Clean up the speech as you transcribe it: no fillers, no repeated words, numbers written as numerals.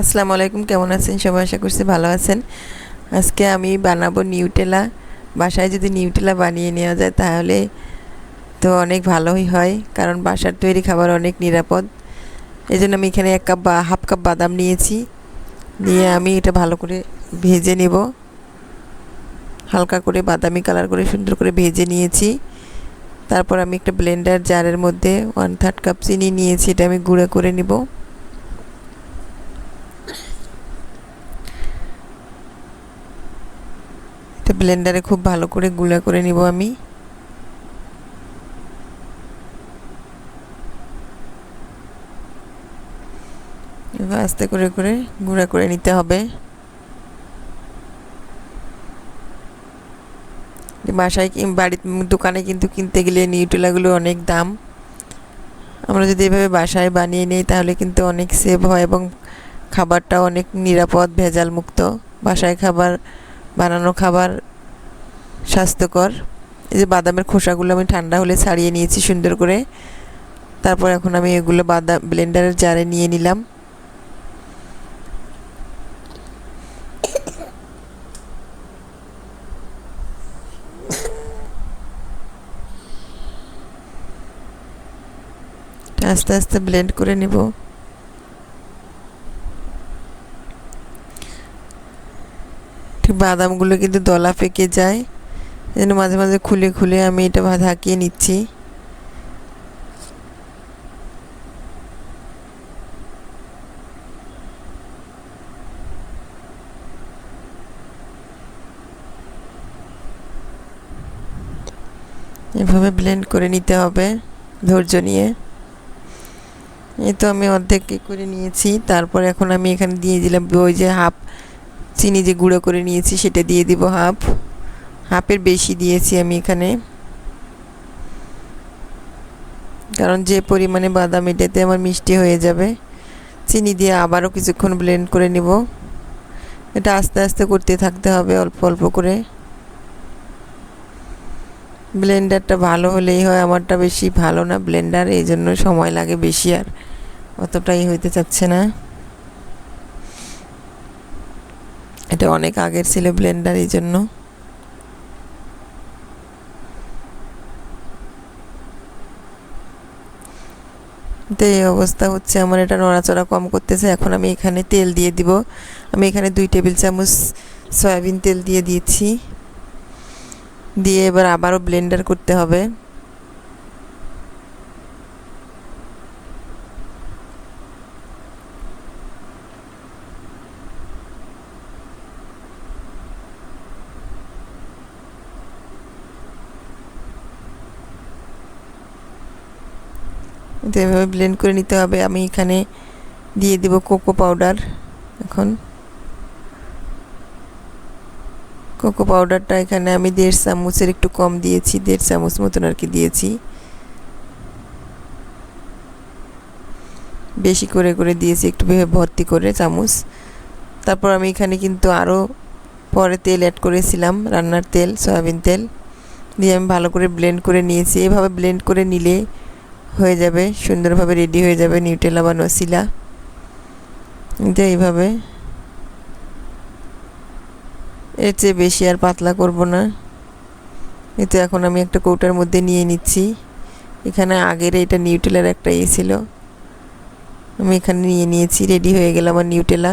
আসসালামু আলাইকুম, কেমন আছেন সবাই? আশা করছি ভালো আছেন। আজকে আমি বানাবো নিউটেলা। বাসায় যদি নিউটেলা বানিয়ে নেওয়া যায় তাহলে তো অনেক ভালোই হয়, কারণ বাসার তৈরি খাবার অনেক নিরাপদ। এই জন্য আমি এখানে 1 কাপ বা হাফ কাপ বাদাম নিয়েছি। নিয়ে আমি এটা ভালো করে ভেজে নেব। হালকা করে বাদামি কালার করে সুন্দর করে ভেজে নিয়েছি। তারপর আমি একটা ব্লেন্ডার জারের মধ্যে 1/3 কাপ চিনি নিয়েছি, এটা আমি গুঁড়ো করে নেব। এটা ব্লেন্ডারে খুব ভালো করে গুঁড়া করে নিব আমি। এবার আস্তে করে করে গুঁড়া করে নিতে হবে। বাসায় বাড়ির দোকানে কিন্তু কিনতে গেলে নিউটেলাগুলো অনেক দাম। আমরা যদি এভাবে বাসায় বানিয়ে নিই তাহলে কিন্তু অনেক সেভ হয় এবং খাবারটাও অনেক নিরাপদ, ভেজাল মুক্ত। বাসায় বানানো খাবার স্বাস্থ্যকর। এই যে বাদামের খোসাগুলো আমি ঠান্ডা হলে ছাড়িয়ে নিয়েছি সুন্দর করে। তারপর এখন আমি এগুলো বাদাম ব্লেন্ডারের জারে নিয়ে নিলাম। আস্তে আস্তে ব্লেন্ড করে নেব। ঠিক বাদামগুলো কিন্তু দলা পেকে যায়, এই জন্য মাঝে মাঝে খুলে খুলে আমি এটা ঢাকিয়ে নিচ্ছি। এভাবে ব্লেন্ড করে নিতে হবে ধৈর্য নিয়ে। এই তো আমি অর্ধেক করে নিয়েছি। তারপর এখন আমি এখানে দিয়ে দিলাম ওই যে হাফ চিনি যে গুঁড়ো করে নিয়েছি সেটা দিয়ে দিব। হাফের বেশি দিয়েছি আমি এখানে, কারণ যে পরিমাণে বাদাম এটাতে আমার মিষ্টি হয়ে যাবে। চিনি দিয়ে আবারও কিছুক্ষণ ব্লেন্ড করে নিব। এটা আস্তে আস্তে করতে থাকতে হবে, অল্প অল্প করে। ব্লেন্ডারটা ভালো হলেই হয়, আমারটা বেশি ভালো না ব্লেন্ডার, এই জন্য সময় লাগে বেশি, আর অতটাই হইতে চাচ্ছে না। এটা অনেক আগের ছিল ব্লেন্ডার, এই জন্য। তো এই অবস্থা হচ্ছে আমার, এটা নড়াচড়া কম করতেছে। এখন আমি এখানে তেল দিয়ে দিব। আমি এখানে 2 টেবিল চামচ সয়াবিন তেল দিয়ে দিয়েছি। দিয়ে এবার আবারও ব্লেন্ডার করতে হবে। তো এভাবে ব্লেন্ড করে নিতে হবে। আমি এখানে দিয়ে দিব কোকো পাউডার। এখন কোকো পাউডারটা এখানে আমি 1.5 চামচের একটু কম দিয়েছি, 1.5 চামচ মতন আর কি দিয়েছি। বেশি করে করে দিয়েছি, একটু ভর্তি করে চামচ। তারপর আমি এখানে কিন্তু আরও পরে তেল অ্যাড করেছিলাম, রান্নার তেল, সয়াবিন তেল দিয়ে আমি ভালো করে ব্লেন্ড করে নিয়েছি। এভাবে ব্লেন্ড করে নিলে হয়ে যাবে, সুন্দরভাবে রেডি হয়ে যাবে নিউটেলা বা নসিলা। এটা এইভাবে, এর চেয়ে বেশি আর পাতলা করব না। এতে এখন আমি একটা কৌটার মধ্যে নিয়ে নিচ্ছি। এখানে আগের এটা নিউটেলার একটা ছিল, আমি এখানে নিয়ে নিয়েছি। রেডি হয়ে গেল আমার নিউটেলা।